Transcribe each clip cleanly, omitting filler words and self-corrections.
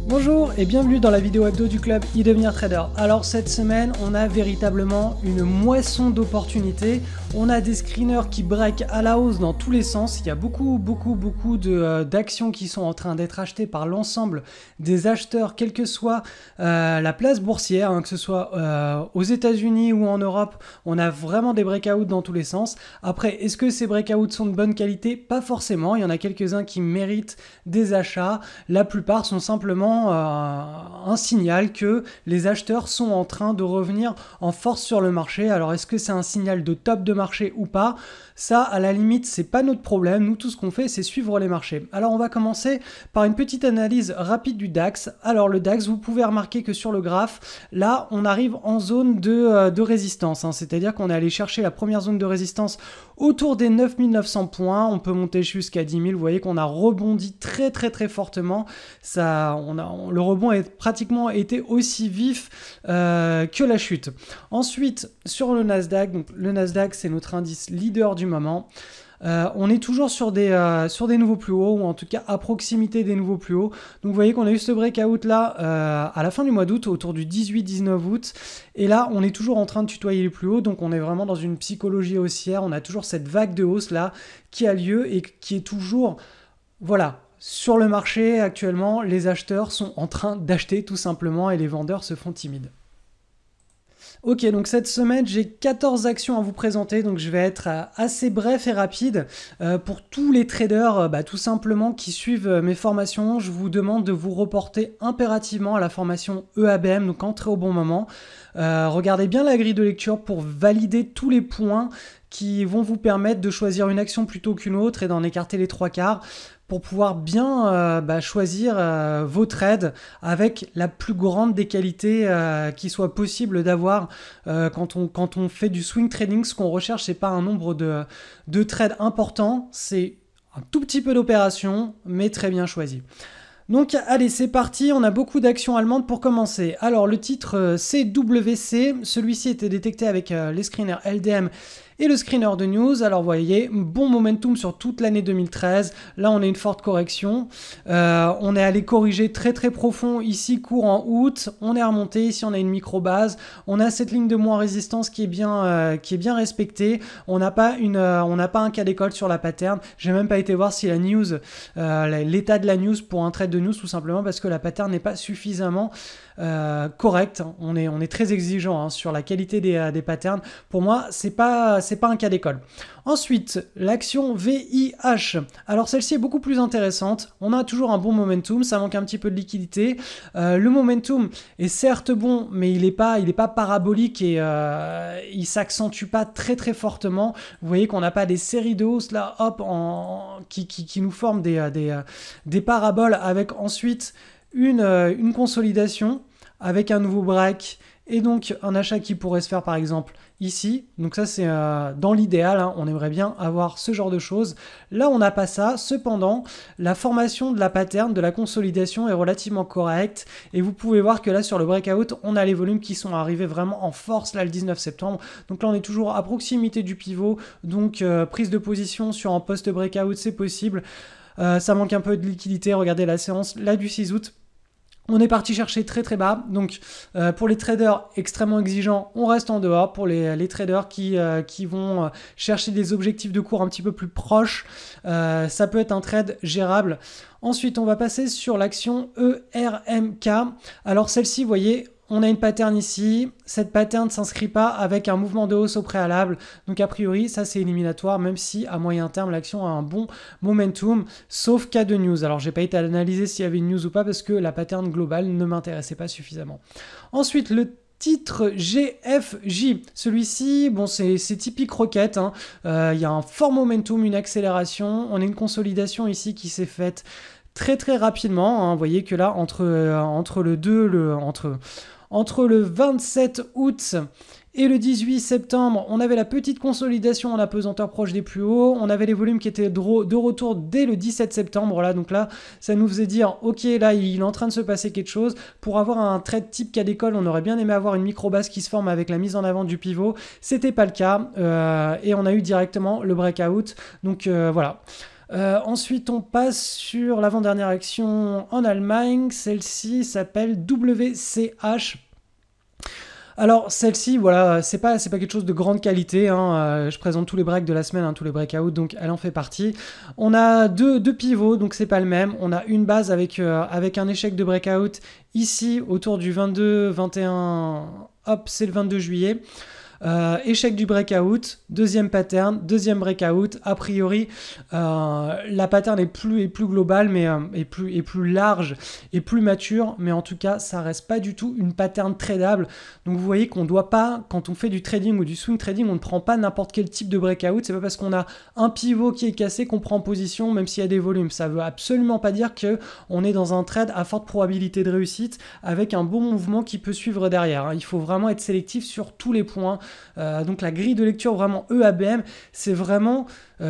Bonjour et bienvenue dans la vidéo hebdo du club e-devenir trader. Alors cette semaine, on a véritablement une moisson d'opportunités. On a des screeners qui break à la hausse dans tous les sens. Il y a beaucoup d'actions qui sont en train d'être achetées par l'ensemble des acheteurs, quelle que soit la place boursière, hein, que ce soit aux États-Unis ou en Europe. On a vraiment des breakouts dans tous les sens. Après, est-ce que ces breakouts sont de bonne qualité? Pas forcément. Il y en a quelques-uns qui méritent des achats. La plupart sont simplement un signal que les acheteurs sont en train de revenir en force sur le marché. Alors est-ce que c'est un signal de top de marché ou pas? Ça, à la limite, c'est pas notre problème. Nous, tout ce qu'on fait, c'est suivre les marchés. Alors on va commencer par une petite analyse rapide du DAX. Alors le DAX, vous pouvez remarquer que sur le graphe, là, on arrive en zone de résistance, hein. C'est-à-dire qu'on est allé chercher la première zone de résistance autour des 9900 points. On peut monter jusqu'à 10 000. Vous voyez qu'on a rebondi très fortement. Le rebond a pratiquement été aussi vif que la chute. Ensuite, sur le Nasdaq, donc le Nasdaq, c'est notre indice leader du moment. On est toujours sur des nouveaux plus hauts, ou en tout cas à proximité des nouveaux plus hauts. Donc vous voyez qu'on a eu ce breakout là à la fin du mois d'août, autour du 18-19 août. Et là, on est toujours en train de tutoyer les plus hauts. Donc on est vraiment dans une psychologie haussière. On a toujours cette vague de hausse là qui a lieu et qui est toujours... Voilà. Sur le marché actuellement, les acheteurs sont en train d'acheter tout simplement et les vendeurs se font timides. Ok, donc cette semaine, j'ai 14 actions à vous présenter, donc je vais être assez bref et rapide. Pour tous les traders, tout simplement, qui suivent mes formations, je vous demande de vous reporter impérativement à la formation EABM, donc entrez au bon moment. Regardez bien la grille de lecture pour valider tous les points qui vont vous permettre de choisir une action plutôt qu'une autre et d'en écarter les trois quarts, pour pouvoir bien choisir vos trades avec la plus grande des qualités qui soit possible d'avoir quand on fait du swing trading. Ce qu'on recherche, c'est pas un nombre de trades important, c'est un tout petit peu d'opérations, mais très bien choisi. Donc allez, c'est parti, on a beaucoup d'actions allemandes pour commencer. Alors le titre CWC, celui-ci était détecté avec les screeners LDM et le screener de news. Alors vous voyez, bon momentum sur toute l'année 2013. Là, on a une forte correction. On est allé corriger très profond ici, courant août. On est remonté. Ici, on a une micro-base. On a cette ligne de moins résistance qui est bien respectée. On n'a pas un cas d'école sur la pattern. J'ai même pas été voir si la news, l'état de la news pour un trade de news, tout simplement parce que la pattern n'est pas suffisamment correcte. On est très exigeant sur la qualité des patterns. Pour moi, c'est pas un cas d'école. Ensuite, l'action VIH. Alors celle-ci est beaucoup plus intéressante. On a toujours un bon momentum, ça manque un petit peu de liquidité. Le momentum est certes bon, mais il est pas parabolique et il s'accentue pas très fortement. Vous voyez qu'on n'a pas des séries de hausses là, hop, qui nous forment des paraboles avec ensuite une consolidation avec un nouveau break et donc un achat qui pourrait se faire par exemple ici. Donc ça c'est dans l'idéal, hein, on aimerait bien avoir ce genre de choses. Là on n'a pas ça, cependant la formation de la pattern, de la consolidation est relativement correcte et vous pouvez voir que là sur le breakout on a les volumes qui sont arrivés vraiment en force là le 19 septembre. Donc là on est toujours à proximité du pivot, donc prise de position sur un post-breakout c'est possible. Ça manque un peu de liquidité, regardez la séance là du 6 août. On est parti chercher très bas, donc pour les traders extrêmement exigeants, on reste en dehors. Pour les traders qui vont chercher des objectifs de cours un petit peu plus proches, ça peut être un trade gérable. Ensuite, on va passer sur l'action ERMK. Alors celle-ci, vous voyez, on a une pattern ici. Cette pattern ne s'inscrit pas avec un mouvement de hausse au préalable. Donc a priori, ça c'est éliminatoire, même si à moyen terme, l'action a un bon momentum, sauf cas de news. Alors j'ai pas été à analyser s'il y avait une news ou pas parce que la pattern globale ne m'intéressait pas suffisamment. Ensuite, le titre GFJ, celui-ci, bon c'est typique requête, hein. Y a un fort momentum, une accélération. On a une consolidation ici qui s'est faite très rapidement, hein. Vous voyez que là, entre le 27 août et le 18 septembre, on avait la petite consolidation en apesanteur proche des plus hauts. On avait les volumes qui étaient de retour dès le 17 septembre. Là, donc là, ça nous faisait dire, ok, là, il est en train de se passer quelque chose. Pour avoir un trade type cas d'école, on aurait bien aimé avoir une micro-base qui se forme avec la mise en avant du pivot. C'était pas le cas. Et on a eu directement le breakout. Donc voilà. Ensuite, on passe sur l'avant-dernière action en Allemagne. Celle-ci s'appelle WCH. Alors celle-ci, voilà, c'est pas quelque chose de grande qualité, hein. Je présente tous les breaks de la semaine, hein, tous les breakouts, donc elle en fait partie. On a deux pivots, donc c'est pas le même. On a une base avec un échec de breakout ici autour du 22-21, hop, c'est le 22 juillet. Échec du breakout, deuxième pattern, deuxième breakout. A priori, la pattern est plus globale, mais est plus large et plus mature. Mais en tout cas, ça reste pas du tout une pattern tradable. Donc vous voyez qu'on doit pas, quand on fait du trading ou du swing trading, on ne prend pas n'importe quel type de breakout. C'est pas parce qu'on a un pivot qui est cassé qu'on prend position, même s'il y a des volumes. Ça veut absolument pas dire que on est dans un trade à forte probabilité de réussite avec un bon mouvement qui peut suivre derrière, hein. Il faut vraiment être sélectif sur tous les points. Donc la grille de lecture vraiment EABM, c'est vraiment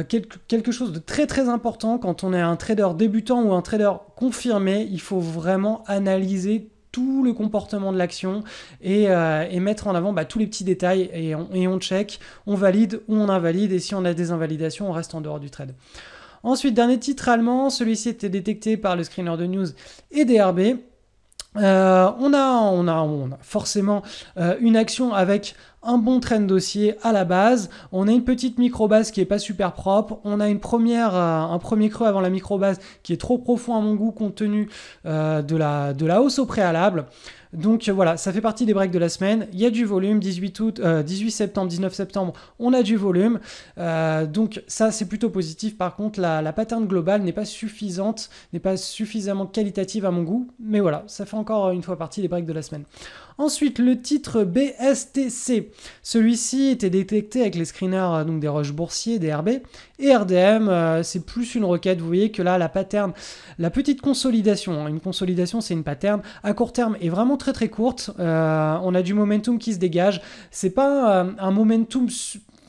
quelque chose de très très important quand on est un trader débutant ou un trader confirmé. Il faut vraiment analyser tout le comportement de l'action et mettre en avant tous les petits détails et on check, on valide ou on invalide, et si on a des invalidations, on reste en dehors du trade. Ensuite, dernier titre allemand, celui-ci était détecté par le screener de news et DRB. On a forcément une action avec un bon trend dossier à la base. On a une petite micro-base qui est pas super propre. On a un premier creux avant la micro-base qui est trop profond à mon goût compte tenu de la hausse au préalable. Donc voilà, ça fait partie des breaks de la semaine. Il y a du volume, 18 septembre, 19 septembre, on a du volume. Donc ça, c'est plutôt positif. Par contre, la pattern globale n'est pas suffisante, n'est pas suffisamment qualitative à mon goût. Mais voilà, ça fait encore une fois partie des breaks de la semaine. Ensuite, le titre BSTC. Celui-ci était détecté avec les screeners donc des rushs boursiers, des RB. Et RDM, c'est plus une requête. Vous voyez que là, la pattern, la petite consolidation, hein, une consolidation, c'est une pattern à court terme est vraiment très très courte. On a du momentum qui se dégage. C'est pas un momentum...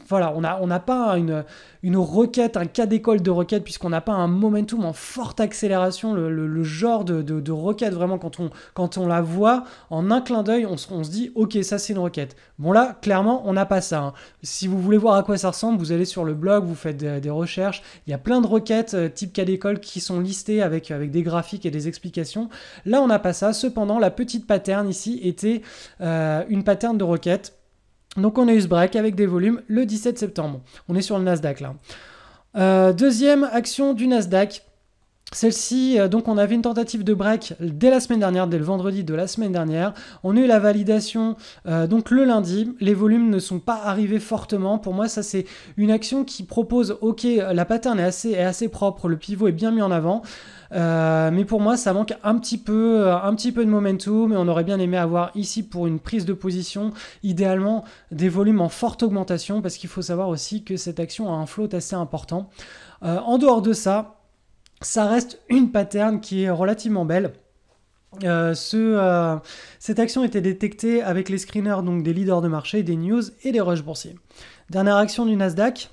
Voilà, on n'a pas une requête, un cas d'école de requête, puisqu'on n'a pas un momentum en forte accélération, le genre de requête, vraiment, quand on la voit, en un clin d'œil, on se dit, ok, ça c'est une requête. Bon là, clairement, on n'a pas ça, hein. Si vous voulez voir à quoi ça ressemble, vous allez sur le blog, vous faites des recherches, il y a plein de requêtes type cas d'école qui sont listées avec des graphiques et des explications. Là, on n'a pas ça. Cependant, la petite pattern ici était une pattern de requête. Donc on a eu ce break avec des volumes le 17 septembre. On est sur le Nasdaq là. Deuxième action du Nasdaq. Celle-ci, donc on avait une tentative de break dès la semaine dernière, dès le vendredi de la semaine dernière. On a eu la validation donc le lundi. Les volumes ne sont pas arrivés fortement. Pour moi, ça c'est une action qui propose, ok, la pattern est assez propre, le pivot est bien mis en avant. Mais pour moi, ça manque un petit peu de momentum et on aurait bien aimé avoir ici pour une prise de position, idéalement des volumes en forte augmentation parce qu'il faut savoir aussi que cette action a un float assez important. En dehors de ça, ça reste une pattern qui est relativement belle. Cette action était détectée avec les screeners donc des leaders de marché, des news et des rushs boursiers. Dernière action du Nasdaq.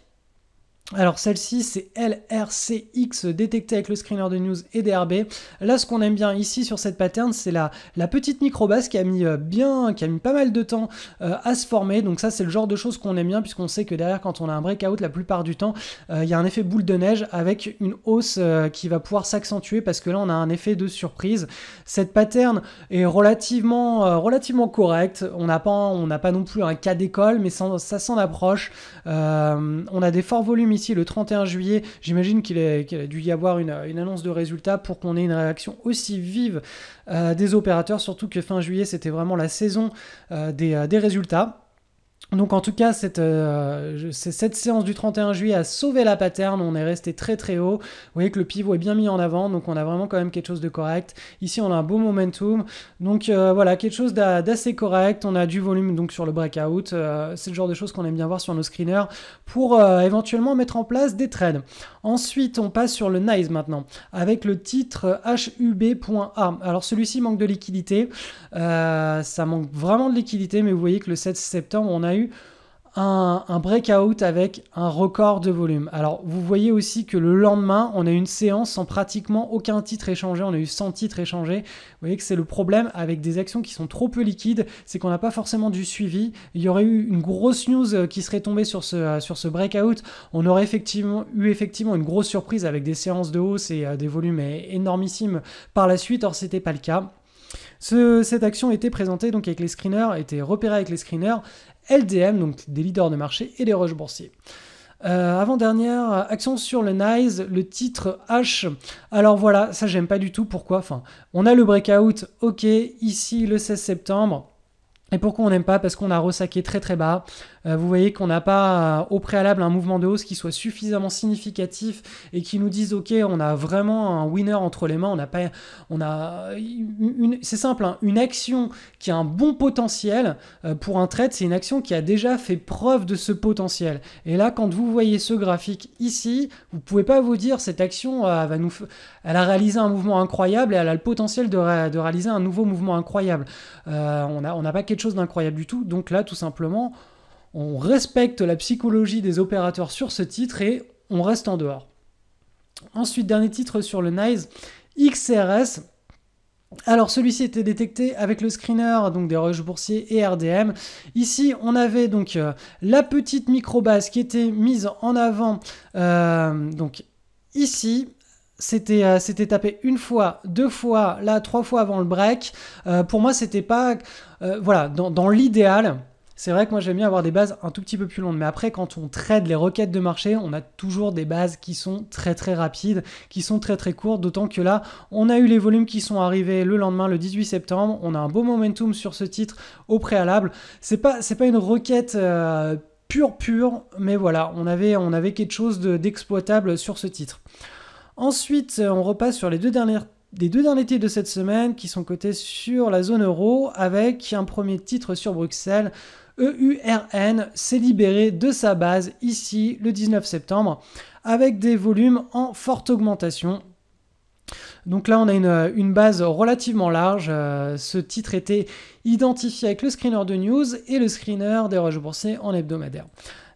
Alors celle-ci c'est LRCX détectée avec le screener de news et DRB. Là ce qu'on aime bien ici sur cette pattern c'est la petite micro-base qui a mis pas mal de temps à se former. Donc ça c'est le genre de choses qu'on aime bien puisqu'on sait que derrière quand on a un breakout la plupart du temps il y a un effet boule de neige avec une hausse qui va pouvoir s'accentuer parce que là on a un effet de surprise. Cette pattern est relativement correcte. On n'a pas non plus un cas d'école mais ça s'en approche. On a des forts volumes ici le 31 juillet, j'imagine qu'il a dû y avoir une annonce de résultats pour qu'on ait une réaction aussi vive des opérateurs, surtout que fin juillet c'était vraiment la saison des résultats. Donc en tout cas, cette séance du 31 juillet a sauvé la pattern, on est resté très très haut. Vous voyez que le pivot est bien mis en avant, donc on a vraiment quand même quelque chose de correct. Ici on a un beau momentum, donc voilà, quelque chose d'assez correct. On a du volume donc sur le breakout, c'est le genre de choses qu'on aime bien voir sur nos screeners pour éventuellement mettre en place des trades. Ensuite on passe sur le NICE maintenant, avec le titre HUB.A. Alors celui-ci manque de liquidité, ça manque vraiment de liquidité, mais vous voyez que le 7 septembre on a eu un breakout avec un record de volume. Alors vous voyez aussi que le lendemain on a une séance sans pratiquement aucun titre échangé, on a eu 100 titres échangés. Vous voyez que c'est le problème avec des actions qui sont trop peu liquides, c'est qu'on n'a pas forcément du suivi. Il y aurait eu une grosse news qui serait tombée sur ce breakout, on aurait effectivement une grosse surprise avec des séances de hausse et des volumes énormissimes par la suite. Or c'était pas le cas. Cette action était présentée donc avec les screeners, était repérée avec les screeners LDM, donc des leaders de marché et des rushs boursiers. Avant-dernière action sur le NYSE, le titre H. Alors voilà, ça j'aime pas du tout. Pourquoi? Enfin, on a le breakout, ok, ici le 16 septembre. Et pourquoi on n'aime pas? Parce qu'on a ressaqué très très bas. Vous voyez qu'on n'a pas au préalable un mouvement de hausse qui soit suffisamment significatif et qui nous dise ok, on a vraiment un winner entre les mains. C'est simple, hein, une action qui a un bon potentiel pour un trade, c'est une action qui a déjà fait preuve de ce potentiel. Et là, quand vous voyez ce graphique ici, vous pouvez pas vous dire cette action elle a réalisé un mouvement incroyable et elle a le potentiel de réaliser un nouveau mouvement incroyable. On n'a pas quelque chose d'incroyable du tout. Donc là, tout simplement, on respecte la psychologie des opérateurs sur ce titre et on reste en dehors. Ensuite, dernier titre sur le NYSE, XRS. Alors celui-ci était détecté avec le screener donc des rushs boursiers et RDM. Ici on avait donc la petite micro-base qui était mise en avant donc ici. C'était tapé une fois, deux fois, là 3 fois avant le break. Pour moi c'était pas voilà, dans l'idéal. C'est vrai que moi j'aime bien avoir des bases un tout petit peu plus longues, mais après quand on trade les requêtes de marché, on a toujours des bases qui sont très très rapides, qui sont très très courtes, d'autant que là on a eu les volumes qui sont arrivés le lendemain, le 18 septembre, on a un beau momentum sur ce titre au préalable. C'est pas une requête pure, mais voilà, on avait quelque chose d'exploitable sur ce titre. Ensuite, on repasse sur les deux derniers titres de cette semaine qui sont cotés sur la zone euro avec un premier titre sur Bruxelles. EURN s'est libéré de sa base ici le 19 septembre avec des volumes en forte augmentation. Donc là, on a une base relativement large. Ce titre était identifié avec le screener de news et le screener des rushs boursiers en hebdomadaire.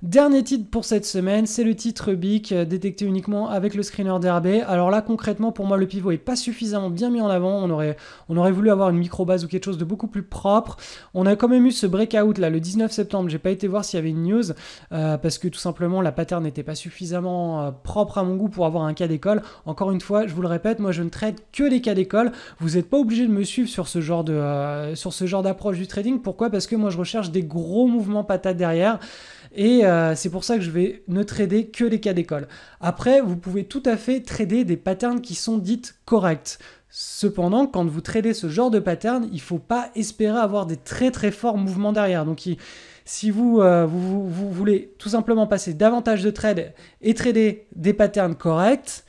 Dernier titre pour cette semaine, c'est le titre BIC, détecté uniquement avec le screener d'RB. Alors là, concrètement, pour moi, le pivot n'est pas suffisamment bien mis en avant. On aurait voulu avoir une micro-base ou quelque chose de beaucoup plus propre. On a quand même eu ce breakout là, le 19 septembre. J'ai pas été voir s'il y avait une news, parce que tout simplement, la pattern n'était pas suffisamment propre à mon goût pour avoir un cas d'école. Encore une fois, je vous le répète, moi, je ne trade que les cas d'école. Vous n'êtes pas obligé de me suivre sur ce genre d'approche du trading. Pourquoi? Parce que moi, je recherche des gros mouvements patates derrière. Et c'est pour ça que je vais ne trader que les cas d'école. Après, vous pouvez tout à fait trader des patterns qui sont dites correctes. Cependant, quand vous tradez ce genre de pattern, il ne faut pas espérer avoir des très très forts mouvements derrière. Donc si vous voulez tout simplement passer davantage de trades et trader des patterns corrects,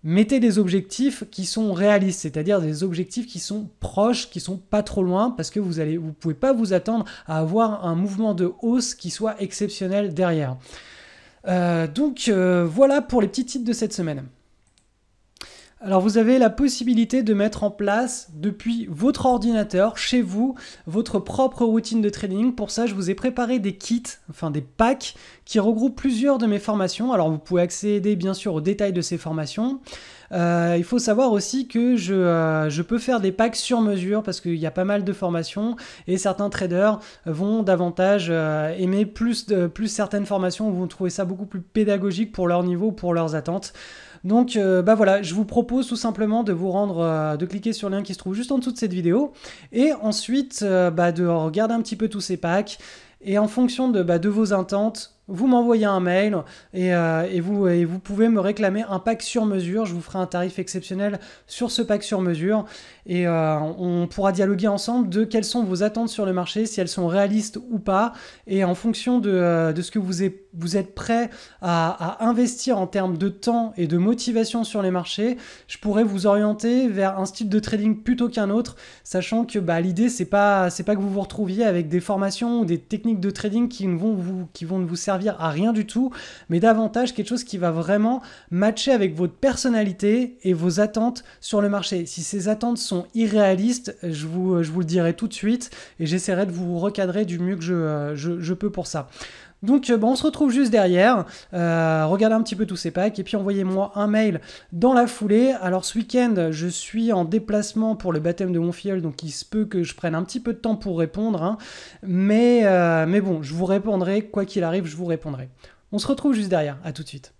mettez des objectifs qui sont réalistes, c'est-à-dire des objectifs qui sont proches, qui sont pas trop loin, parce que vous pouvez pas vous attendre à avoir un mouvement de hausse qui soit exceptionnel derrière. Voilà pour les petits titres de cette semaine. Alors vous avez la possibilité de mettre en place depuis votre ordinateur, chez vous, votre propre routine de trading. Pour ça, je vous ai préparé des kits, enfin des packs qui regroupent plusieurs de mes formations. Alors vous pouvez accéder bien sûr aux détails de ces formations. Il faut savoir aussi que je peux faire des packs sur mesure parce qu'il y a pas mal de formations et certains traders vont davantage aimer plus certaines formations, vont trouver ça beaucoup plus pédagogique pour leur niveau, pour leurs attentes. Donc voilà, je vous propose tout simplement de vous rendre, de cliquer sur le lien qui se trouve juste en dessous de cette vidéo et ensuite de regarder un petit peu tous ces packs et en fonction de vos attentes, vous m'envoyez un mail et vous pouvez me réclamer un pack sur mesure. Je vous ferai un tarif exceptionnel sur ce pack sur mesure et on pourra dialoguer ensemble de quelles sont vos attentes sur le marché, si elles sont réalistes ou pas, et en fonction de ce que vous êtes prêt à investir en termes de temps et de motivation sur les marchés, je pourrais vous orienter vers un style de trading plutôt qu'un autre, sachant que l'idée c'est pas que vous vous retrouviez avec des formations ou des techniques de trading qui vont vous servir à rien du tout, mais davantage quelque chose qui va vraiment matcher avec votre personnalité et vos attentes sur le marché. Si ces attentes sont irréalistes, je vous le dirai tout de suite et j'essaierai de vous recadrer du mieux que je peux pour ça. Donc on se retrouve juste derrière, regardez un petit peu tous ces packs et puis envoyez-moi un mail dans la foulée. Alors ce week-end je suis en déplacement pour le baptême de mon filleul, donc il se peut que je prenne un petit peu de temps pour répondre, hein. Mais bon, je vous répondrai, quoi qu'il arrive, je vous répondrai. On se retrouve juste derrière, à tout de suite.